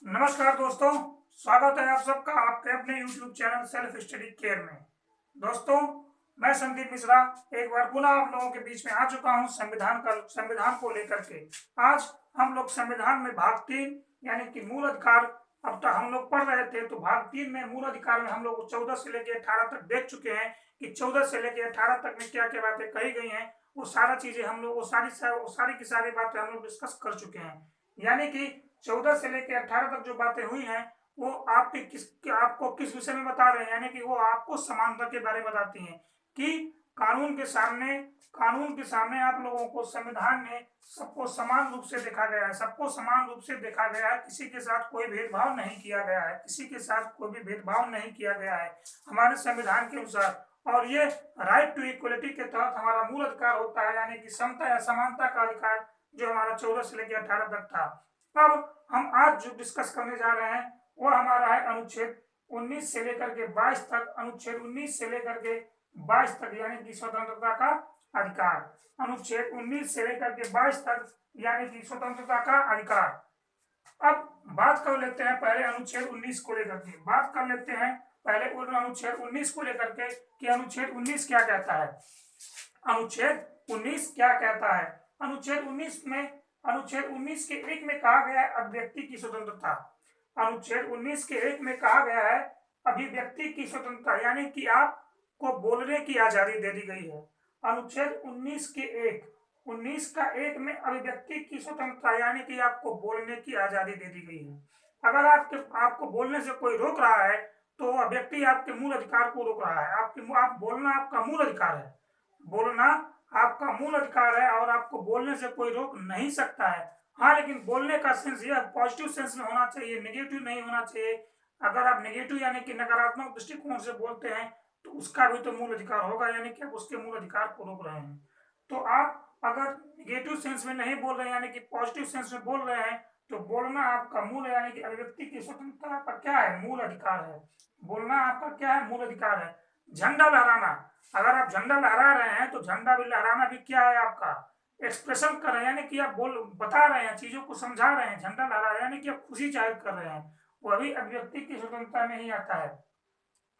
नमस्कार दोस्तों, स्वागत है आप सबका आपके अपने YouTube channel self study care में। दोस्तों, मैं संदीप मिश्रा एक बार पुनः आप लोगों के बीच में आ चुका हूं संविधान को लेकर के। आज हम लोग संविधान में भाग 3 यानी कि मूल अधिकार, अब तक हम लोग पढ़ रहे थे तो भाग 3 में मूल अधिकार में हम लोग 14 से लेकर 18 तक देख चुके हैं कि 14 से लेकर 18 तक में क्या क्या बातें कही गई हैं। वो सारा चीजें हम लोग वो सारी की सारी बातें हम लोग डिस्कस कर चुके हैं। यानी कि 14 से लेकर 18 तक जो बातें हुई हैं वो आपको किस विषय में बता रहे हैं, यानी कि वो आपको समानता के बारे में बताती हैं कि कानून के सामने आप लोगों को संविधान में सबको समान रूप से देखा गया है। सबको समान रूप से देखा गया है, किसी के साथ कोई भेदभाव नहीं किया गया है, किसी के साथ कोई भी भेदभाव नहीं किया गया है हमारे संविधान के अनुसार। और ये राइट टू इक्वलिटी के तहत हमारा मूल अधिकार होता है, यानी कि समता या समानता का अधिकार जो हमारा 14 से लेकर 18 तक था। अब हम आज जो डिस्कस करने जा रहे हैं वो हमारा है अनुच्छेद 19 से लेकर के 22 तक। अनुच्छेद 19 से लेकर के 22 तक यानी कि स्वतंत्रता का अधिकार। अनुच्छेद 19 से लेकर के 22 तक यानी कि स्वतंत्रता का अधिकार। अब बात कर लेते हैं पहले अनुच्छेद 19 को लेकर के, बात कर लेते हैं पहले अनुच्छेद 19 को लेकर के कि अनुच्छेद 19 क्या कहता है। अनुच्छेद 19 क्या कहता है? अनुच्छेद 19 के 1 में कहा गया है अभिव्यक्ति की स्वतंत्रता। अनुच्छेद 19 के 1 में कहा गया है अभिव्यक्ति की स्वतंत्रता, यानी कि आपको बोलने की आजादी दे दी गई है। अनुच्छेद 19 के 19 का 1 में अभिव्यक्ति की स्वतंत्रता यानी कि आपको बोलने की आजादी दे दी गई है। अगर आपको बोलने से कोई रोक रहा है तो वह व्यक्ति आपके मूल अधिकार को रोक रहा है। आप बोलना आपका मूल अधिकार है, बोलना आपका मूल अधिकार है और आपको बोलने से कोई रोक नहीं सकता है। हाँ, लेकिन बोलने का सेंस यह पॉजिटिव सेंस में होना चाहिए, नेगेटिव नहीं होना चाहिए। अगर आप नेगेटिव यानी कि नकारात्मक दृष्टिकोण से बोलते हैं तो उसका भी तो मूल अधिकार होगा, यानी कि आप उसके मूल अधिकार को रोक रहे हैं। तो आप अगर नेगेटिव सेंस में नहीं बोल रहे हैं यानी कि पॉजिटिव सेंस में बोल रहे हैं तो बोलना आपका मूल यानी कि अभिव्यक्ति की स्वतंत्रता का क्या है? मूल अधिकार है। बोलना आपका क्या है? मूल अधिकार है। झंडा लहराना, अगर आप झंडा लहरा रहे हैं तो झंडा भी लहराना भी क्या है? आपका एक्सप्रेशन कर रहे हैं, यानी कि आप बता रहे हैं, चीजों को समझा रहे हैं। झंडा लहरा रहे हैं यानी कि आप खुशी जाहिर कर रहे हैं, वो भी अभिव्यक्ति की स्वतंत्रता में ही आता है।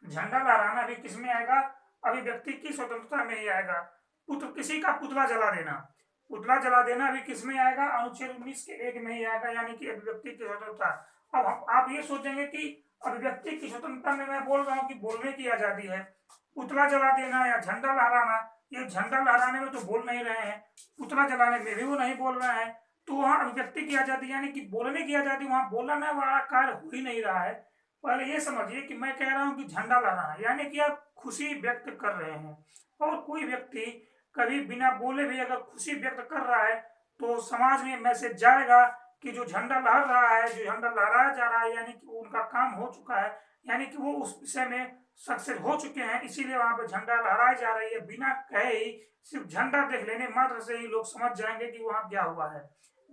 झंडा लहराना भी किस में आएगा? अभिव्यक्ति की स्वतंत्रता में ही आएगा। किसी का पुतला जला देना भी किस में आएगा? अनुच्छेद 19 के 1 में ही आएगा, यानी कि अभिव्यक्ति की स्वतंत्रता। अब आप ये सोचेंगे कि अभिव्यक्ति की स्वतंत्रता में मैं बोल रहा हूँ कि बोलने की आजादी है, पुतला जला देना या झंडा लहराना, ये झंडा लहराने में तो बोल नहीं रहे हैं, पुतला जलाने में भी वो नहीं बोल रहे हैं, तो वहाँ अभिव्यक्ति की आजादी यानी कि बोलने की आजादी, वहाँ बोलना वाला कार्य हो ही नहीं रहा है। पहले ये समझिए कि मैं कह रहा हूँ कि झंडा लहराना यानी कि आप खुशी व्यक्त कर रहे हैं, और कोई व्यक्ति कभी बिना बोले भी अगर खुशी व्यक्त कर रहा है तो समाज में मैसेज जाएगा कि जो झंडा लहर रहा है, जो झंडा लहराया जा रहा है, यानी कि उनका काम हो चुका है, यानी कि वो उस विषय में सक्सेस हो चुके हैं, इसीलिए वहां पे झंडा लहराई जा रही है। बिना कहे ही सिर्फ झंडा देख लेने मात्र से ही लोग समझ जाएंगे कि वहां क्या हुआ है।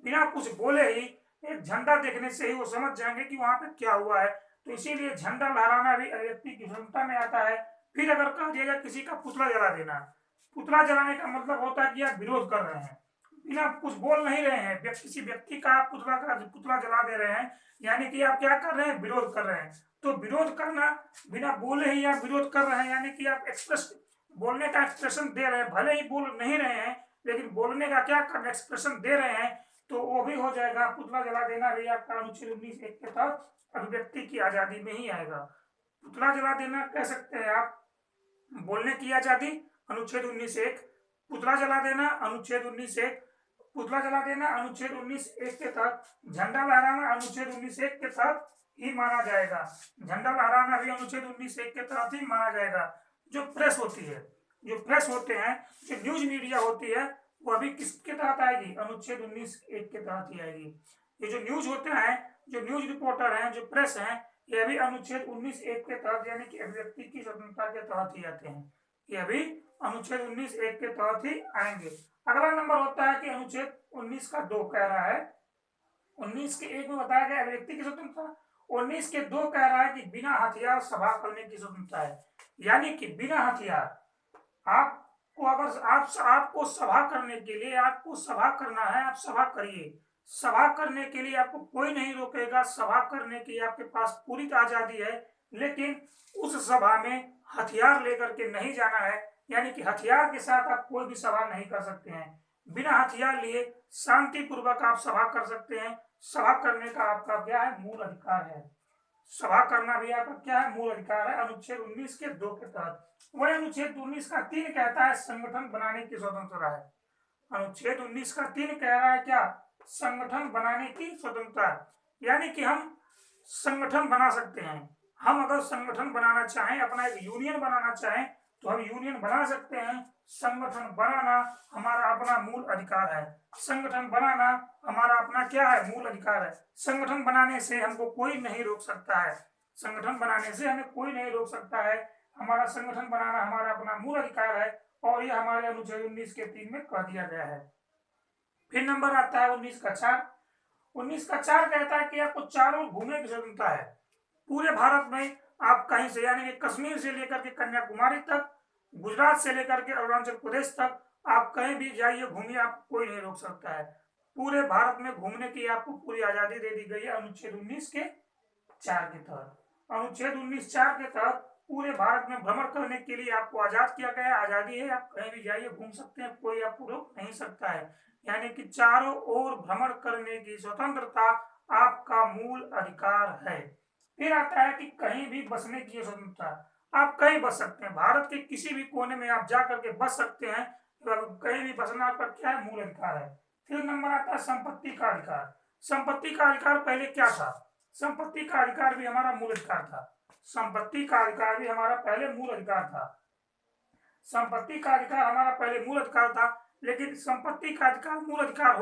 बिना कुछ बोले ही एक झंडा देखने से ही वो समझ जाएंगे कि वहां पे क्या हुआ है। तो इसीलिए झंडा लहराना भी अभिव्यक्ति की क्षमता में आता है। फिर अगर कह दिया जाए किसी का पुतला जला देना, पुतला जलाने का मतलब होता है कि आप विरोध कर रहे हैं, बिना कुछ बोल नहीं रहे हैं, किसी व्यक्ति का पुतला जला दे रहे हैं, यानी कि आप क्या कर रहे हैं? विरोध कर रहे हैं। तो विरोध करना, बिना बोले ही आप विरोध कर रहे हैं, यानी कि आप बोलने का एक्सप्रेशन दे रहे हैं, भले ही बोल नहीं रहे हैं लेकिन बोलने का क्या करना, एक्सप्रेशन दे रहे हैं, तो वो भी हो जाएगा। पुतला जला देना भी आपका अनुच्छेद 19 के तहत अभिव्यक्ति की आजादी में ही आएगा। पुतला जला देना कह सकते हैं आप, बोलने की आजादी अनुच्छेद 19(1), पुतला जला देना अनुच्छेद 19(1), पुतला जला देना अनुच्छेद 19(1) के तहत, झंडा लहराना अनुच्छेद 19(1) के तहत ही माना जाएगा। झंडा लहराना भी अनुच्छेद 19(1) के तहत ही माना जाएगा। जो प्रेस होती है, जो प्रेस होते हैं, जो न्यूज मीडिया होती है, वो अभी किसके तहत आएगी? अनुच्छेद 19(1) के तहत ही आएगी। ये जो न्यूज होते हैं, जो न्यूज रिपोर्टर हैं, जो प्रेस हैं, ये भी अनुच्छेद 19(1) के तहत यानी कि अभिव्यक्ति की स्वतंत्रता के तहत ही आते हैं। ये भी अनुच्छेद 19(1) के तहत ही आएंगे। अगला नंबर होता है कि अनुच्छेद 19 का 2 कह रहा है, 19 के 1 में बताया गया अभिव्यक्ति की स्वतंत्रता, 19 के 2 कह रहा है कि बिना हथियार सभा करने की स्वतंत्रता है, यानी कि बिना हथियार आपको अगर आपको सभा करने के लिए आपको सभा करना है, आप सभा करिए, सभा करने के लिए आपको कोई नहीं रोकेगा, सभा करने की आपके पास पूरी आजादी है, लेकिन उस सभा में हथियार लेकर के नहीं जाना है, यानी कि हथियार के साथ आप कोई भी सभा नहीं कर सकते हैं। बिना हथियार लिए शांतिपूर्वक आप सभा कर सकते हैं। सभा करने का आपका क्या है, मूल अधिकार है। सभा करना भी आपका क्या है, मूल अधिकार है, अनुच्छेद 19 के 2 के तहत। वही अनुच्छेद 19 का 3 कहता है संगठन बनाने की स्वतंत्रता है। अनुच्छेद 19 का 3 कह रहा है क्या, संगठन बनाने की स्वतंत्रता, यानी कि हम संगठन बना सकते हैं। हम अगर संगठन बनाना चाहें, अपना एक यूनियन बनाना चाहें, तो हम यूनियन बना सकते हैं। संगठन बनाना हमारा अपना मूल अधिकार है। संगठन बनाना हमारा अपना क्या है, मूल अधिकार है। संगठन बनाने से हमको कोई नहीं रोक सकता है। संगठन बनाने से हमें कोई नहीं रोक सकता है। हमारा संगठन बनाना हमारा अपना मूल अधिकार है, और यह हमारे अनुच्छेद 19 के 3 में कह दिया गया है। फिर नंबर आता है 19 का 4। 19 का 4 कहता है कि आपको चारों घूमने की स्वतंत्रता है। पूरे भारत में आप कहीं से, यानी कि कश्मीर से लेकर के कन्याकुमारी तक, गुजरात से लेकर के अरुणाचल प्रदेश तक, आप कहीं भी जाइए, घूमिए, आपको कोई नहीं रोक सकता है। पूरे भारत में घूमने की आपको पूरी आजादी दे दी गई है अनुच्छेद 19 के 4 के तहत। अनुच्छेद 19(4) के तहत पूरे भारत में भ्रमण करने के लिए आपको आजाद किया गया, आजादी है, आप कहीं भी जाइए, घूम सकते हैं, कोई आपको रोक नहीं सकता है। यानी कि चारों ओर भ्रमण करने की स्वतंत्रता आपका मूल अधिकार है। फिर आता है कि कहीं भी बसने की स्वतंत्रता, आप कहीं बस सकते हैं, भारत के किसी भी कोने में आप जा करके बस सकते हैं, कहीं भी बसना आपका क्या है, मूल अधिकार है। फिर नंबर आता है संपत्ति का अधिकार। संपत्ति का अधिकार पहले क्या था, संपत्ति का अधिकार भी हमारा मूल अधिकार था। संपत्ति का अधिकार भी हमारा पहले मूल अधिकार था। संपत्ति का अधिकार हमारा पहले मूल अधिकार था, लेकिन संपत्ति का अधिकार मूल अधिकार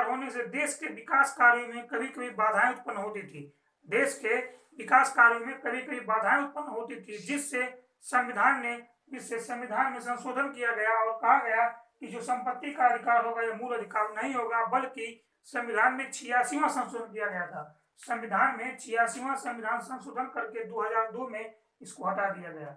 होने से देश के विकास कार्यों में कभी कभी बाधाएं उत्पन्न होती थी। देश के विकास कार्यों में कभी कभी बाधाएं उत्पन्न होती थी, जिससे संविधान में संशोधन किया गया और कहा गया कि जो संपत्ति का अधिकार होगा यह मूल अधिकार नहीं होगा, बल्कि संविधान में 86वां संशोधन किया गया था। संविधान में 86वां संविधान संशोधन करके 2002 में इसको हटा दिया गया।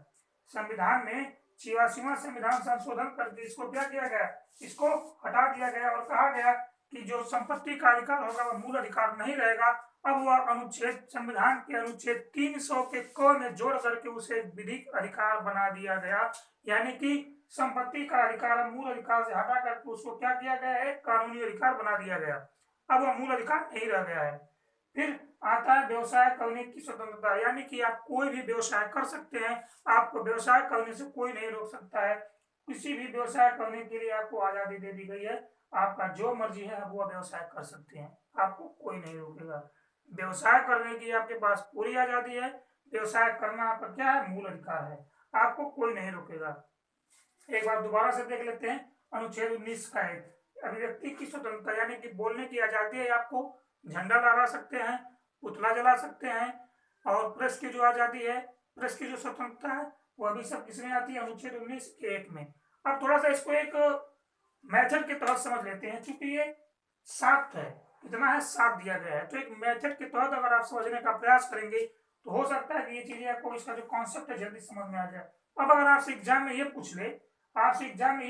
संविधान में 86वां संविधान संशोधन करके इसको क्या किया गया, इसको हटा दिया गया और कहा गया कि जो संपत्ति का अधिकार होगा वह मूल अधिकार नहीं रहेगा। अब वह अनुच्छेद, संविधान के अनुच्छेद 300 के क में जोड़ करके उसे विधिक अधिकार बना दिया गया, यानी कि संपत्ति का अधिकार मूल अधिकार से हटा करके उसको क्या किया गया है, कानूनी अधिकार बना दिया गया। अब वह मूल अधिकार नहीं रह गया है। फिर आता है व्यवसाय करने की स्वतंत्रता, यानी कि आप कोई भी व्यवसाय कर सकते हैं, आपको व्यवसाय करने से कोई नहीं रोक सकता है। किसी भी व्यवसाय करने के लिए आपको आजादी दे दी गई है, आपका जो मर्जी है आप वो व्यवसाय कर सकते हैं, आपको कोई नहीं रोकेगा। व्यवसाय करने की आपके पास पूरी आजादी है, व्यवसाय करना आपका क्या है, मूल अधिकार है, आपको कोई नहीं रोकेगा। एक बार दोबारा से देख लेते हैं अनुच्छेद 19 का 1, अभिव्यक्ति की स्वतंत्रता, यानी कि बोलने की आजादी है, आपको झंडा लहरा सकते हैं, पुतला जला सकते हैं, और प्रेस की जो आजादी है, प्रेस की जो स्वतंत्रता है, वह भी सब किसमें आती है, अनुच्छेद 19 के 1 में। अब थोड़ा सा इसको एक मेथड के तहत समझ लेते हैं, क्योंकि ये 7 है, कितना है, 7 दिया गया है, तो एक मेथड के तहत अगर आप समझने का प्रयास करेंगे तो हो सकता है कि ये चीजें आपको, इसका जो कॉन्सेप्ट है, जल्दी समझ में आ जाए। अब अगर आपसे एग्जाम में ये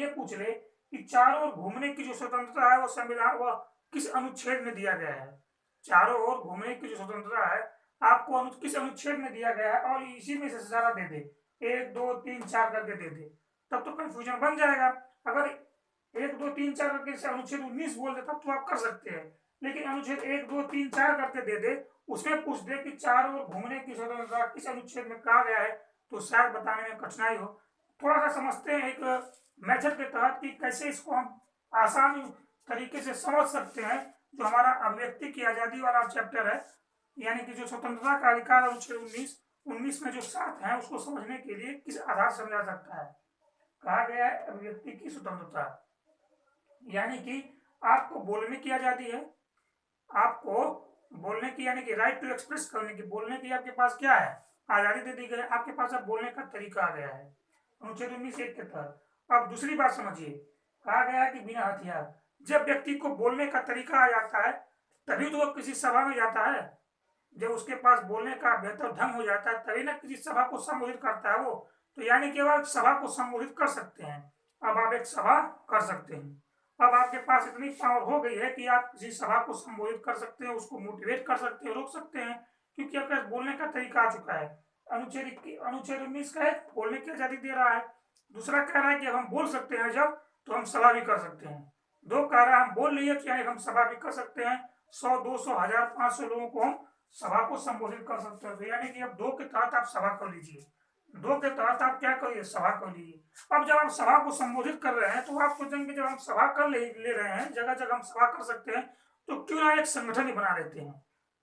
पूछ ले कि चारों ओर घूमने की जो स्वतंत्रता है वो संविधान, वह किस अनुच्छेद में दिया गया है, चारों ओर घूमने की जो स्वतंत्रता है आपको किस अनुच्छेद में दिया गया है, और इसी में से सारा दे दे, 1 2 3 4 करके दे दे, तब तो कंफ्यूजन बन जाएगा। अगर 1 2 3 4 करके अनुच्छेद 19 बोल दे तब तो आप कर सकते हैं, लेकिन अनुच्छेद 1 2 3 4 करके दे दे, उसमें पूछ दे कि चारों ओर घूमने की स्वतंत्रता किस अनुच्छेद में कहा गया है, तो शायद बताने में कठिनाई हो। थोड़ा सा समझते हैं एक मेथड के तहत कि कैसे इसको हम आसान तरीके से समझ सकते हैं। जो हमारा अभिव्यक्ति की आजादी वाला चैप्टर है, यानी कि जो स्वतंत्रता का अधिकार अनुच्छेद 19 में जो 7 है, उसको समझने के लिए किस आधार से समझा सकता है। कहा गया है अभिव्यक्ति की स्वतंत्रता, यानी कि आपको बोलने की आजादी है, आपको बोलने की, यानी कि राइट टू एक्सप्रेस करने की, बोलने की आपके पास क्या है, आजादी दे दी गई है, आपके पास अब बोलने का तरीका आ गया है अनुच्छेद 19 के तहत। अब दूसरी बात समझिए, कहा गया है कि बिना हथियार, जब व्यक्ति को बोलने का तरीका आ जाता है तभी तो वो किसी सभा में जाता है, जब उसके पास बोलने का बेहतर ढंग हो जाता है तभी ना किसी सभा को संबोधित करता है वो, तो यानी कि वह सभा को संबोधित कर सकते हैं। अब आप एक सभा कर सकते हैं, अब आपके पास इतनी पावर हो गई है कि आप किसी सभा को संबोधित कर सकते हैं, उसको मोटिवेट कर सकते हैं, रोक सकते हैं, क्योंकि आपका बोलने का तरीका आ चुका है। अनुच्छेद 19 का है बोलने की आजादी दे रहा है। दूसरा कह रहा है कि हम बोल सकते हैं जब, तो हम सभा भी कर सकते हैं। दो कह रहा है हम बोल लिए तो यानी हम सभा भी कर सकते हैं, 100, 200, 1000, 500 लोगों को हम सभा को संबोधित कर सकते हैं। तो यानी कि अब दो के तहत आप सभा कर लीजिए, दो के तहत आप क्या करिए, सभा कर लीजिए। अब जब आप सभा को संबोधित कर रहे हैं तो आप सोचेंगे जब हम सभा कर ले रहे हैं, जगह जगह हम सभा कर सकते हैं, तो क्यों ना एक संगठन ही बना लेते हैं,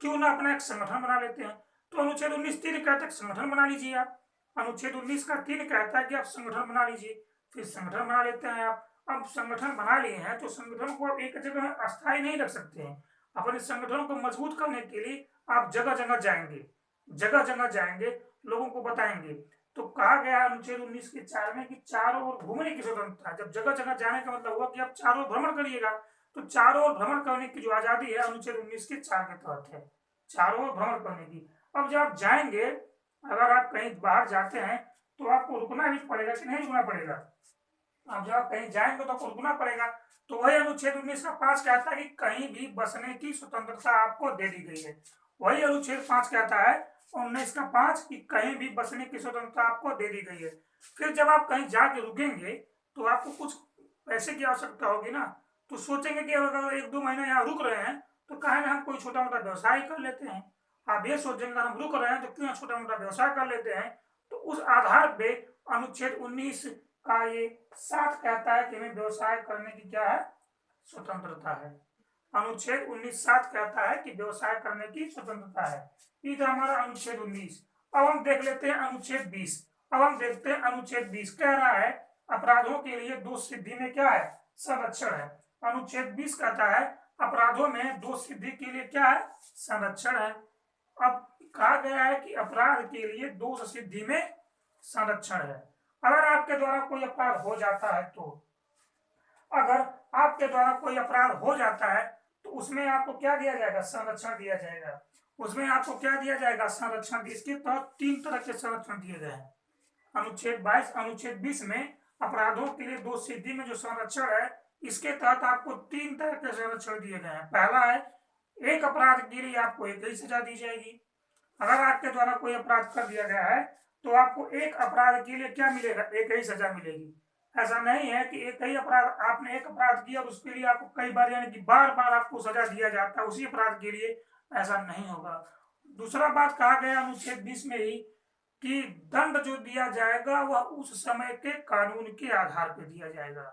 क्यों ना अपना एक संगठन बना लेते हैं। तो अनुच्छेद 19(3) कहता है संगठन बना लीजिए आप। अनुच्छेद 19 का 3 कहता है कि आप संगठन बना लीजिए। फिर संगठन बना लेते हैं आप। अब संगठन बना लिए हैं तो संगठन को आप एक जगह अस्थायी नहीं रख सकते हैं। अपने संगठन को मजबूत करने के लिए आप जगह जगह जाएंगे, जगह जगह जाएंगे, लोगों को बताएंगे। तो कहा गया अनुच्छेद 19 के 4 में कि चारों ओर घूमने की स्वतंत्रता। जब जगह जगह जाने का मतलब हुआ कि आप चारों ओर भ्रमण करिएगा, तो चारों ओर भ्रमण करने की जो आजादी है अनुच्छेद 19 के 4 के तहत है, चारों ओर भ्रमण करने की। अब जब आप जाएंगे, अगर आप कहीं बाहर जाते हैं तो आपको रुकना भी पड़ेगा कि नहीं रुकना पड़ेगा? अब जब आप कहीं जाएंगे तो आपको रुकना पड़ेगा। तो वही अनुच्छेद 19 का 5 कहता है कि कहीं भी बसने की स्वतंत्रता आपको दे दी गई है। वही अनुच्छेद 5 कहता है 19 का 5 कि कहीं भी बसने की स्वतंत्रता आपको दे दी गई है। फिर जब आप कहीं जाके रुकेंगे तो आपको कुछ पैसे की आवश्यकता होगी ना, तो सोचेंगे कि अगर 1-2 महीने यहाँ रुक रहे हैं तो कहें ना हम कोई छोटा मोटा व्यवसाय कर लेते हैं। आप ये सोचेंगे हम रुक रहे हैं तो क्यों छोटा मोटा व्यवसाय कर लेते हैं। तो उस आधार पे अनुच्छेद 19 का ये 7 कहता है कि हमें व्यवसाय करने की क्या है, स्वतंत्रता है। अनुच्छेद 19(7) कहता है कि व्यवसाय करने की स्वतंत्रता है। ये था हमारा अनुच्छेद 19। अब हम देख लेते हैं अनुच्छेद 20। अब हम देखते हैं अनुच्छेद 20 कह रहा है अपराधों के लिए दोष सिद्धि में क्या है, संरक्षण है। अनुच्छेद 20 कहता है अपराधों में दोष सिद्धि के लिए क्या है, संरक्षण है। अब कहा गया है कि अपराध के लिए दोष सिद्धि में संरक्षण है। अगर आपके द्वारा कोई अपराध हो जाता है तो, अगर आपके द्वारा कोई अपराध हो जाता है तो उसमें आपको क्या दिया जाएगा, संरक्षण दिया जाएगा। उसमें आपको क्या दिया जाएगा, संरक्षण। इसके तहत 3 तरह के संरक्षण दिए गए हैं। अनुच्छेद 20 में अपराधों के लिए दोष सिद्धि में जो संरक्षण है, इसके तहत आपको 3 तरह के संरक्षण दिए गए हैं। पहला है एक अपराध के लिए आपको एक ही सजा दी जाएगी। अगर आपके द्वारा कोई अपराध कर दिया गया है तो आपको एक अपराध के लिए क्या मिलेगा, एक ही सजा मिलेगी। ऐसा नहीं है कि एक ही अपराध, आपने एक अपराध किया और उसके लिए आपको कई बार यानी कि बार बार आपको सजा दिया जाता है उसी अपराध के लिए, ऐसा नहीं होगा। दूसरा बात कहा गया अनुच्छेद 20 में ही कि दंड जो दिया जाएगा वह उस समय के कानून के आधार पर दिया जाएगा।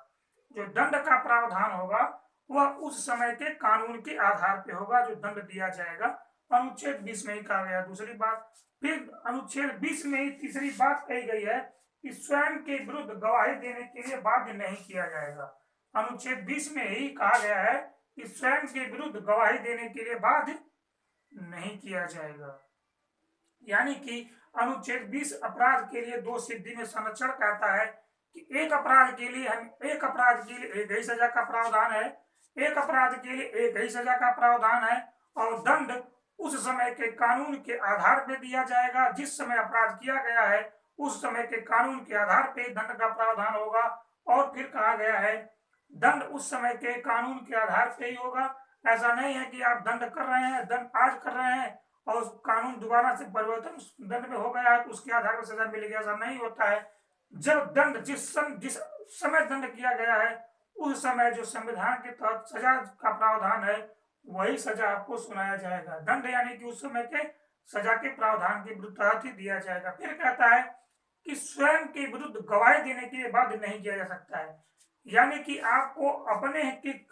जो दंड का प्रावधान होगा वह उस समय के कानून के आधार पर होगा जो दंड दिया जाएगा, अनुच्छेद 20 में ही कहा गया। दूसरी बात, फिर अनुच्छेद 20 में ही तीसरी बात कही गई है कि स्वयं के विरुद्ध गवाही देने के लिए बाध्य नहीं किया जाएगा। अनुच्छेद 20 में ही कहा गया है कि स्वयं के विरुद्ध गवाही देने के लिए बाध्य नहीं किया जाएगा। यानी कि अनुच्छेद 20 अपराध के लिए दोष सिद्धि में संरक्षण कहता है कि एक अपराध के लिए एक ही सजा का प्रावधान है, एक अपराध के लिए एक ही सजा का प्रावधान है, और दंड उस समय के कानून के आधार पर दिया जाएगा। जिस समय अपराध किया गया है उस समय के कानून के आधार पर दंड का प्रावधान होगा। और फिर कहा गया है दंड उस समय के कानून के आधार पर ही होगा। ऐसा नहीं है कि आप दंड कर रहे हैं, दंड आज कर रहे हैं और कानून दोबारा से परिवर्तन दंड में हो गया है तो उसके आधार पर सजा मिलेगी, ऐसा नहीं होता है। जब दंड जिस समय दंड किया गया है उस समय जो संविधान के तहत सजा का प्रावधान है वही सजा आपको सुनाया जाएगा। दंड यानी कि उस समय के सजा के प्रावधान के तहत ही दिया जाएगा। फिर कहता है कि स्वयं के विरुद्ध गवाही देने के लिए बाध्य नहीं किया जा सकता है। यानी कि आपको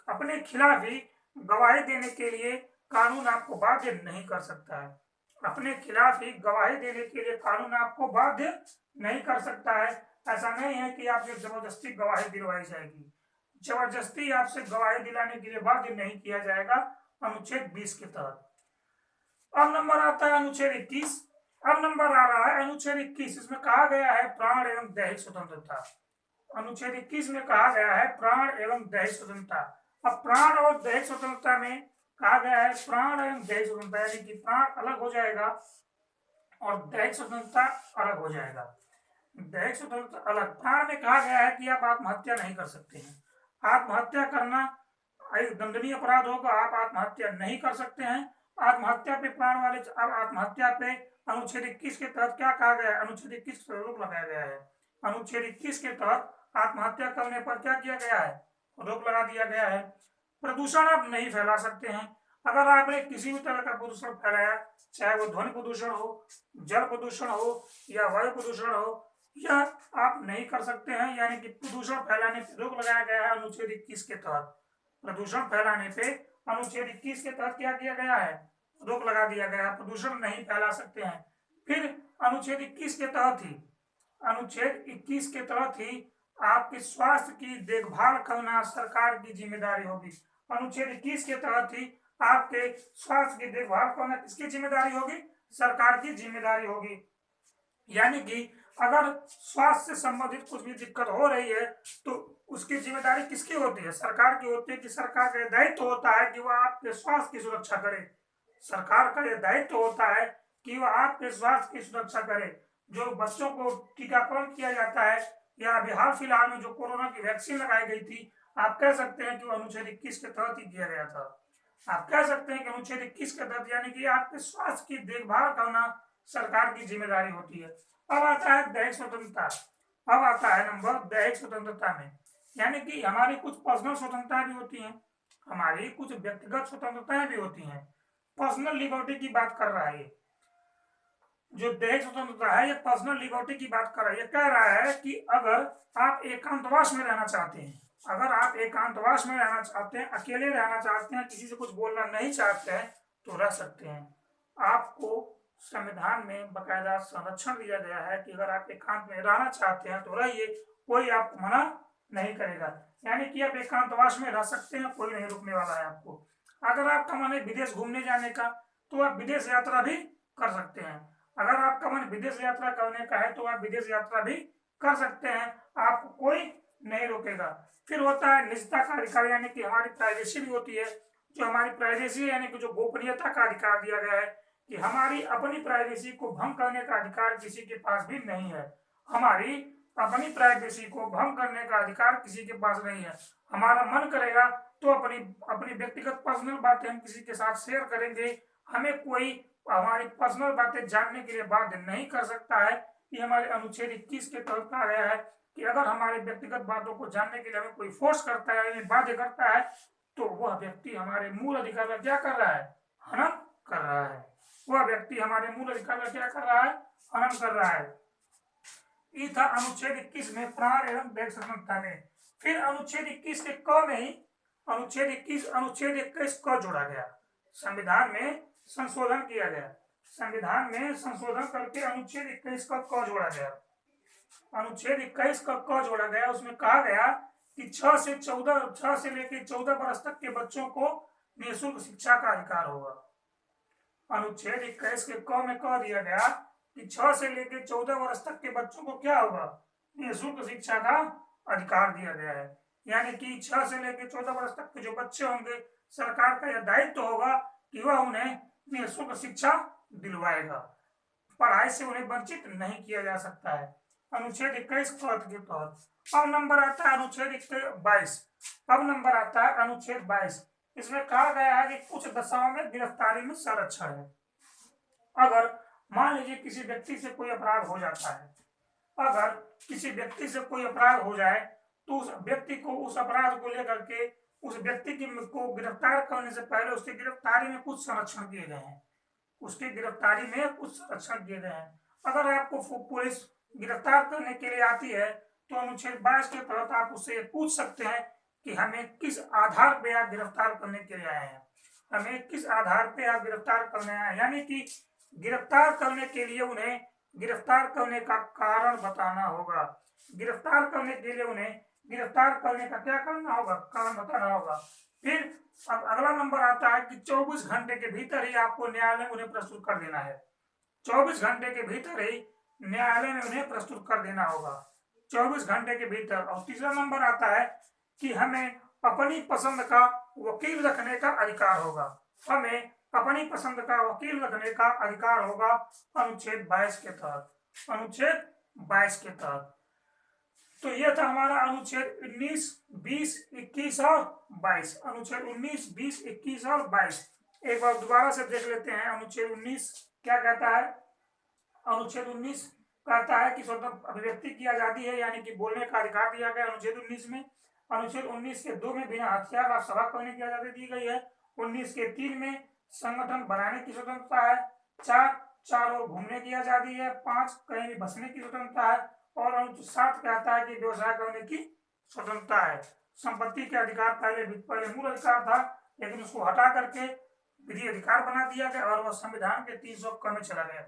अपने खिलाफ ही गवाही देने के लिए कानून आपको बाध्य नहीं कर सकता है। अपने खिलाफ ही गवाही देने के लिए कानून आपको बाध्य नहीं कर सकता है। ऐसा नहीं है कि आपसे जबरदस्ती गवाही दिलवाई जाएगी। जबरदस्ती आपसे गवाही दिलाने के लिए बाध्य नहीं किया जाएगा अनुच्छेद 20 के तहत। अब नंबर आता है अनुच्छेद 21। अब नंबर आ रहा है अनुच्छेद 21। इसमें कहा गया है प्राण एवं दैहिक स्वतंत्रता। अनुच्छेद 21 में कहा गया है प्राण एवं दैहिक स्वतंत्रता। अब प्राण और दैहिक स्वतंत्रता में कहा गया है प्राण एवं दैहिक स्वतंत्रता, यानी कि प्राण अलग हो जाएगा और दैहिक स्वतंत्रता अलग हो जाएगा। दैहिक स्वतंत्रता अलग। प्राण में कहा गया है कि आप आत्महत्या नहीं कर सकते हैं। आत्महत्या करना एक दंडनीय अपराध होगा, आप आत्महत्या नहीं कर सकते हैं। आत्महत्या पे प्राण वाले, अब आत्महत्या पे अनुच्छेद 21 के तहत क्या कहा गया है, अनुच्छेद 21 पर रोक लगाया गया है। अनुच्छेद 21 के तहत आत्महत्या करने पर क्या किया गया है, रोक लगा दिया गया है। प्रदूषण आप नहीं फैला सकते हैं। अगर आपने किसी भी तरह का प्रदूषण फैलाया, चाहे वो ध्वनि प्रदूषण हो, जल प्रदूषण हो या वायु प्रदूषण हो, यह आप नहीं कर सकते हैं। यानी कि प्रदूषण फैलाने पर रोक लगाया गया है अनुच्छेद 21 के तहत। प्रदूषण फैलाने पे अनुच्छेद 21 के तहत क्या किया गया है, रोक लगा दिया गया है, प्रदूषण नहीं फैला सकते हैं। फिर अनुच्छेद 21 के तहत ही, अनुच्छेद 21 के तहत ही आपके स्वास्थ्य की देखभाल करना सरकार की जिम्मेदारी होगी। अनुच्छेद 21 के तहत ही आपके स्वास्थ्य की देखभाल करना किसकी जिम्मेदारी होगी, सरकार की जिम्मेदारी होगी। यानी कि अगर स्वास्थ्य से संबंधित कुछ भी दिक्कत हो रही है तो उसकी जिम्मेदारी किसकी होती है, सरकार की होती है। कि सरकार का दायित्व होता है कि वह आपके स्वास्थ्य की सुरक्षा करे। सरकार का यह दायित्व होता है कि वह आपके स्वास्थ्य की सुरक्षा करे। जो बच्चों को टीकाकरण किया जाता है, या अभी हाल फिलहाल में जो कोरोना की वैक्सीन लगाई गई थी, आप कह सकते हैं कि वो अनुच्छेद 21 के तहत ही किया गया था। आप कह सकते हैं कि अनुच्छेद 21 के तहत, यानी कि आपके स्वास्थ्य की देखभाल करना सरकार की जिम्मेदारी होती है। अब आता है दैहिक स्वतंत्रता। अब आता है नंबर दैहिक स्वतंत्रता में, यानी कि हमारी कुछ पर्सनल स्वतंत्रता भी होती हैं, हमारी कुछ व्यक्तिगत स्वतंत्रताएं भी होती हैं। पर्सनल लिबर्टी की बात कर रहा है जो दैहिक स्वतंत्रता है, ये पर्सनल लिबर्टी की बात कर रहा है। ये कह रहा है कि अगर आप एकांतवास में रहना चाहते हैं, अगर आप एकांतवास में रहना चाहते हैं, अकेले रहना चाहते हैं, किसी से कुछ बोलना नहीं चाहते हैं, तो रह सकते हैं। आपको संविधान में बकायदा संरक्षण दिया गया है कि अगर आप एकांत में रहना चाहते हैं तो रहिए, कोई आपको मना नहीं करेगा। यानी कि आप एकांतवास में रह सकते हैं, कोई नहीं रोकने वाला है आपको। अगर आपका मन है विदेश घूमने जाने का, तो आप विदेश यात्रा भी कर सकते हैं। अगर आपका मन विदेश यात्रा करने का है तो आप विदेश यात्रा भी कर सकते हैं, आपको कोई नहीं रोकेगा। फिर होता है निजता का अधिकार, यानी कि हमारी प्राइवेसी भी होती है। जो हमारी प्राइवेसी है, यानी कि जो गोपनीयता का अधिकार दिया गया है, कि हमारी अपनी प्राइवेसी को भंग करने का अधिकार किसी के पास भी नहीं है। हमारी अपनी प्राइवेसी को भंग करने का अधिकार किसी के पास नहीं है। हमारा मन करेगा तो अपनी अपनी व्यक्तिगत पर्सनल बातें हम किसी के साथ शेयर करेंगे, हमें कोई हमारी पर्सनल बातें जानने के लिए बाध्य नहीं कर सकता है। ये हमारे अनुच्छेद 21 के तहत कहा गया है कि अगर हमारे व्यक्तिगत बातों को जानने के लिए हमें कोई फोर्स करता है, यानी बाध्य करता है, तो वह व्यक्ति हमारे मूल अधिकार का क्या कर रहा है, हनन कर रहा है। वह व्यक्ति हमारे मूल अधिकार का क्या कर रहा है, हनन कर रहा है। ये था अनुच्छेद 21 में प्राण एवं दैहिक स्वतंत्रता में। फिर अनुच्छेद 21 के क में ही अनुच्छेद 21 क जोड़ा गया, संविधान में संशोधन किया गया। संविधान में संशोधन करके अनुच्छेद 21 का क जोड़ा गया। अनुच्छेद 21 का क जोड़ा गया, उसमें कहा गया कि 6 से लेकर 14 वर्ष तक के बच्चों को निःशुल्क शिक्षा का अधिकार होगा। अनुच्छेद 21 के क में कह दिया गया कि 6 से लेकर 14 वर्ष तक के बच्चों को क्या होगा, निःशुल्क शिक्षा का अधिकार दिया गया है। यानी कि 6 से लेकर 14 वर्ष तक के जो बच्चे होंगे, सरकार का यह दायित्व होगा कि वह उन्हें निःशुल्क शिक्षा दिलवाएगा, पढ़ाई से उन्हें वंचित नहीं किया जा सकता है। अनुच्छेद 21 के तहत अब नंबर आता है अनुच्छेद 22। अब नंबर आता है अनुच्छेद 22। इसमें कहा गया है कि कुछ दशाओं में गिरफ्तारी में संरक्षण है। अगर मान लीजिए किसी व्यक्ति से कोई अपराध हो जाता है, अगर किसी व्यक्ति से कोई अपराध हो जाए तो उस व्यक्ति को उस अपराध को लेकर के उस व्यक्ति को गिरफ्तार करने से पहले उसकी गिरफ्तारी में कुछ संरक्षण दिए गए हैं, उसकी गिरफ्तारी में कुछ संरक्षण दिए गए हैं। अगर आपको पुलिस गिरफ्तार करने के लिए आती है तो अनुच्छेद 22 के तहत आप उससे पूछ सकते हैं कि हमें किस आधार पे आप गिरफ्तार करने के लिए आए हैं, हमें किस आधार पे आप गिरफ्तार करने आए हैं। यानी कि गिरफ्तार करने के लिए उन्हें गिरफ्तार करने का कारण बताना होगा। गिरफ्तार करने के लिए उन्हें गिरफ्तार करने का क्या करना होगा, कारण बताना होगा। फिर अब अगला नंबर आता है कि 24 घंटे के भीतर ही आपको न्यायालय में उन्हें प्रस्तुत कर देना है। 24 घंटे के भीतर ही न्यायालय में उन्हें प्रस्तुत कर देना होगा, 24 घंटे के भीतर। और तीसरा नंबर आता है कि हमें अपनी पसंद का वकील रखने का अधिकार होगा, हमें अपनी पसंद का वकील रखने का अधिकार होगा अनुच्छेद 22 के तहत। अनुच्छेद 22 के तहत तो ये था हमारा अनुच्छेद 19, 20, 21 और 22। अनुच्छेद 19, 20, 21 और 22 एक बार दोबारा से देख लेते हैं। अनुच्छेद 19 क्या कहता है? अनुच्छेद 19 कहता है कि स्वतंत्र अभिव्यक्ति की आजादी है, यानी कि बोलने का अधिकार दिया गया अनुच्छेद 19 में। अनुच्छेद 19 के 2 में बिना हथियार और सभा करने की आजादी दी गई है। 19 के 3 में संगठन बनाने की स्वतंत्रता है। 4 चारों घूमने की आजादी है। 5 कहीं भी बसने की स्वतंत्रता है। और अनुच्छेद 7 कहता है कि व्यवसाय करने की स्वतंत्रता है। संपत्ति के अधिकार पहले मूल अधिकार था, लेकिन उसको हटा करके विधि अधिकार बना दिया गया और वह संविधान के 300 क में चला गया।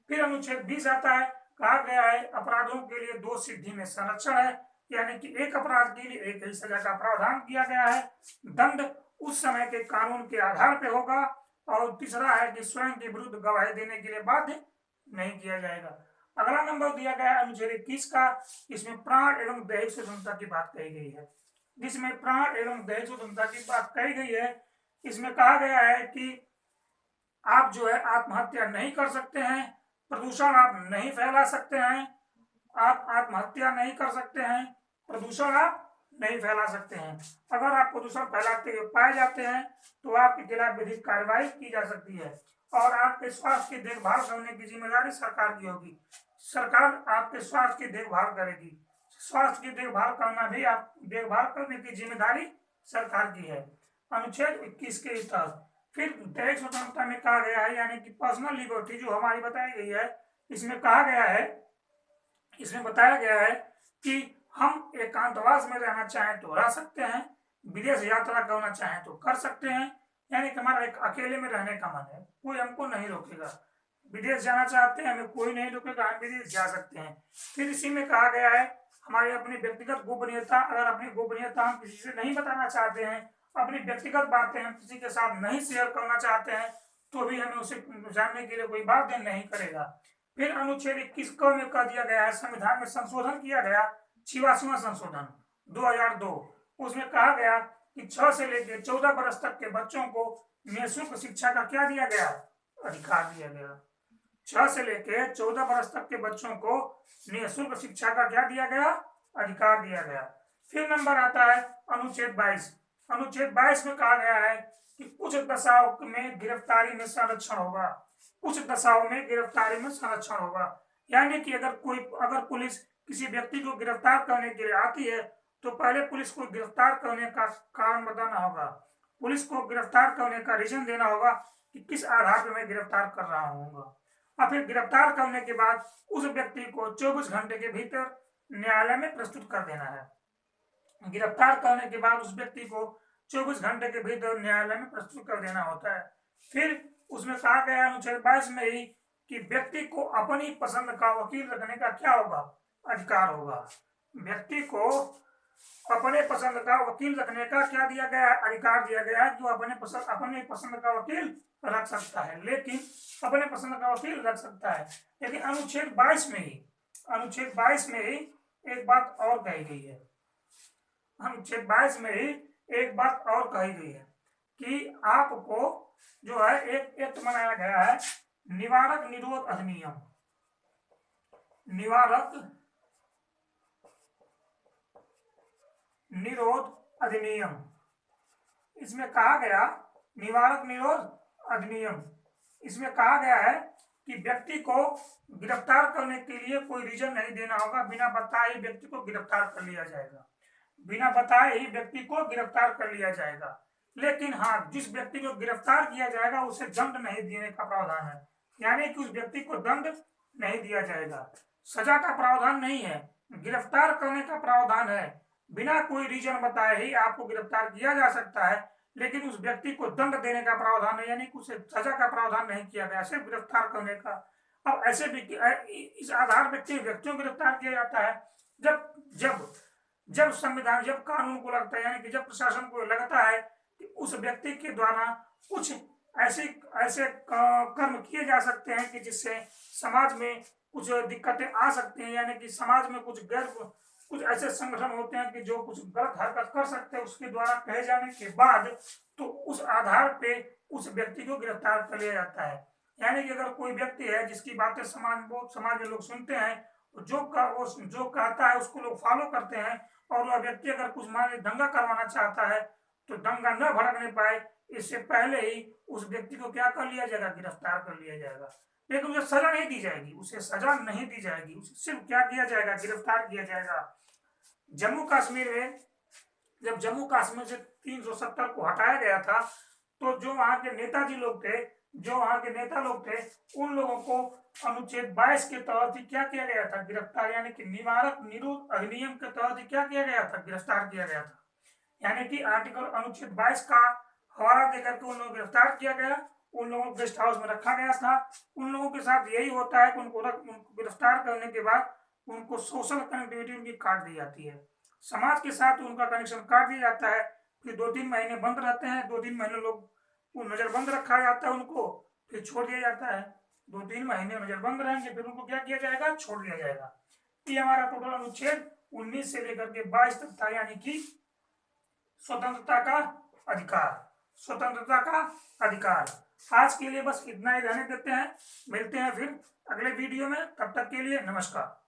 फिर अनुच्छेद 20 आता है, कहा गया है अपराधों के लिए 2 सिद्धि में संरक्षण है, यानी कि एक अपराध के लिए एक ही सजा का प्रावधान किया गया है। दंड उस समय के कानून के आधार पर होगा। और तीसरा है कि स्वयं के विरुद्ध गवाही देने के लिए बाध्य नहीं किया जाएगा। अगला नंबर दिया गया है अनुच्छेद 21 का। इसमें प्राण एवं दैहिक स्वतंत्रता की बात कही गई है। जिसमें प्राण एवं दैहिक स्वतंत्रता की बात कही गई है, इसमें कहा गया है कि आप जो है आत्महत्या नहीं कर सकते हैं, प्रदूषण आप नहीं फैला सकते हैं, आप आत्महत्या नहीं कर सकते हैं, प्रदूषण आप नहीं फैला सकते हैं। अगर आप प्रदूषण फैलाते हुए पाए जाते हैं तो आपके खिलाफ विधिक कार्रवाई की जा सकती है और आपके स्वास्थ्य की देखभाल करने की जिम्मेदारी सरकार की होगी। सरकार आपके स्वास्थ्य की देखभाल करेगी। स्वास्थ्य की देखभाल करना भी आप देखभाल करने की जिम्मेदारी सरकार की है। अनुच्छेद 21 के तहत फिर दैहिक स्वतंत्रता में कहा गया है, यानी कि पर्सनल लिबर्टी जो हमारी बताई गई है, इसमें कहा गया है, इसमें बताया गया है कि हम एकांतवास में रहना चाहें तो रह सकते हैं, विदेश यात्रा करना चाहें तो कर सकते हैं, यानी कि हमारा एक अकेले में रहने का मन है, कोई हमको नहीं रोकेगा। विदेश जाना चाहते हैं, हमें कोई नहीं रोकेगा, हम विदेश जा सकते हैं। फिर इसी में कहा गया है हमारी अपनी व्यक्तिगत गोपनीयता, अगर अपनी गोपनीयता हम किसी से नहीं बताना चाहते हैं, अपनी व्यक्तिगत बातें हम किसी के साथ नहीं शेयर करना चाहते हैं, तो भी हमें उसे जानने के लिए कोई बाध्य नहीं करेगा। फिर अनुच्छेद 21 क में कह दिया गया है, संविधान में संशोधन किया गया, 86वां संशोधन 2002। उसमें कहा गया कि 6 से लेकर 14 वर्ष तक के बच्चों को निःशुल्क शिक्षा का क्या दिया गया? अधिकार दिया गया। 6 से लेकर 14 वर्ष तक के बच्चों को निःशुल्क शिक्षा का क्या दिया गया? अधिकार दिया गया। फिर नंबर आता है अनुच्छेद 22। अनुच्छेद 22 में कहा गया है कि कुछ दशाओं में गिरफ्तारी में संरक्षण होगा। कुछ दशाओं में गिरफ्तारी में संरक्षण होगा, यानी कि अगर पुलिस किसी व्यक्ति को गिरफ्तार करने के लिए आती है तो पहले पुलिस को गिरफ्तार करने का कारण बताना होगा, पुलिस को गिरफ्तार करने का रीजन देना होगा कि किस आधार पर मैं गिरफ्तार कर रहा हूँ। और फिर गिरफ्तार करने के बाद उस व्यक्ति को 24 घंटे के भीतर न्यायालय में प्रस्तुत कर देना है। गिरफ्तार करने के बाद उस व्यक्ति को 24 घंटे के भीतर न्यायालय में प्रस्तुत कर देना होता है। फिर उसमें कहा गया अनुच्छेद 22 में ही कि व्यक्ति को अपनी पसंद का वकील रखने का क्या होगा? अधिकार होगा। व्यक्ति को अपने पसंद का वकील रखने का क्या दिया गया है? अधिकार दिया गया है, जो अपने पसंद का वकील रख सकता है, लेकिन अपने पसंद का वकील रख सकता है। लेकिन अनुच्छेद 22 में ही एक बात और कही गई है। अनुच्छेद 22 में ही एक बात और कही गई है कि आपको जो है एक एक्ट बनाया गया है, निवारक निरोध अधिनियम। निवारक निरोध अधिनियम, इसमें कहा गया निवारक निरोध अधिनियम, इसमें कहा गया है कि व्यक्ति को गिरफ्तार करने के लिए कोई रीजन नहीं देना होगा, बिना बताए ही व्यक्ति को गिरफ्तार कर लिया जाएगा। बिना बताए ही व्यक्ति को गिरफ्तार कर लिया जाएगा। लेकिन हाँ, जिस व्यक्ति को गिरफ्तार किया जाएगा उसे दंड नहीं देने का प्रावधान है, यानी कि उस व्यक्ति को दंड नहीं दिया जाएगा। सजा का प्रावधान नहीं है, गिरफ्तार करने का प्रावधान है। बिना कोई रीजन बताए ही आपको गिरफ्तार किया जा सकता है, लेकिन उस व्यक्ति को दंड देने का प्रावधान है, यानी कि उसे सजा का प्रावधान नहीं किया गया, सिर्फ गिरफ्तार करने का। अब ऐसे इस आधार पर व्यक्तियों को गिरफ्तार किया जाता है जब संविधान, जब कानून को लगता है, यानी कि जब प्रशासन को लगता है कि उस व्यक्ति के द्वारा कुछ ऐसे कर्म किए जा सकते हैं कि जिससे समाज में कुछ दिक्कतें आ सकती हैं, यानी कि समाज में कुछ ऐसे संगठन होते हैं कि जो कुछ गलत हरकत कर सकते हैं, उसके द्वारा कहे जाने के बाद तो उस आधार पे उस व्यक्ति को गिरफ्तार कर लिया जाता है। यानी कि अगर कोई व्यक्ति है जिसकी बातें समाज में लोग सुनते हैं, वो जो कहता है उसको लोग फॉलो करते हैं, और वह व्यक्ति अगर कुछ मान लीजिए दंगा करवाना चाहता है तो दंगा न भड़कने पाए, इससे पहले ही उस व्यक्ति को क्या कर लिया जाएगा, गिरफ्तार कर लिया जाएगा। लेकिन उसे सजा नहीं दी जाएगी, उसे सजा नहीं दी जाएगी, उसे सिर्फ क्या किया जाएगा, गिरफ्तार किया जाएगा। जम्मू कश्मीर में जब जम्मू कश्मीर से 370 को हटाया गया था, तो जो वहां के नेताजी लोग थे, जो वहां के नेता लोग थे, उन लोगों को अनुच्छेद 22 के तहत ही क्या किया गया था, गिरफ्तार, यानी कि निवारक निरोध अधिनियम के तहत ही क्या किया गया था, गिरफ्तार किया गया था। यानी कि आर्टिकल अनुच्छेद 22 का हवाला देकर के उन लोगों को गिरफ्तार किया गया, उन लोगों को गेस्ट हाउस में रखा गया था। उन लोगों के साथ यही होता है कि उनको गिरफ्तार करने के बाद उनको सोशल कनेक्टिविटी उनकी काट दी जाती है, समाज के साथ उनका कनेक्शन काट दिया जाता है। फिर 2-3 महीने बंद रहते हैं, 2-3 महीने लोग नजरबंद रखा जाता है उनको, फिर छोड़ दिया जाता है। 2-3 महीने नजरबंद रहेंगे, फिर उनको क्या किया जाएगा, छोड़ दिया जाएगा। ये हमारा टोटल अनुच्छेद 19 से लेकर के 22 तक था, यानी कि स्वतंत्रता का अधिकार, स्वतंत्रता का अधिकार। आज के लिए बस इतना ही रहने देते हैं, मिलते हैं फिर अगले वीडियो में, तब तक के लिए नमस्कार।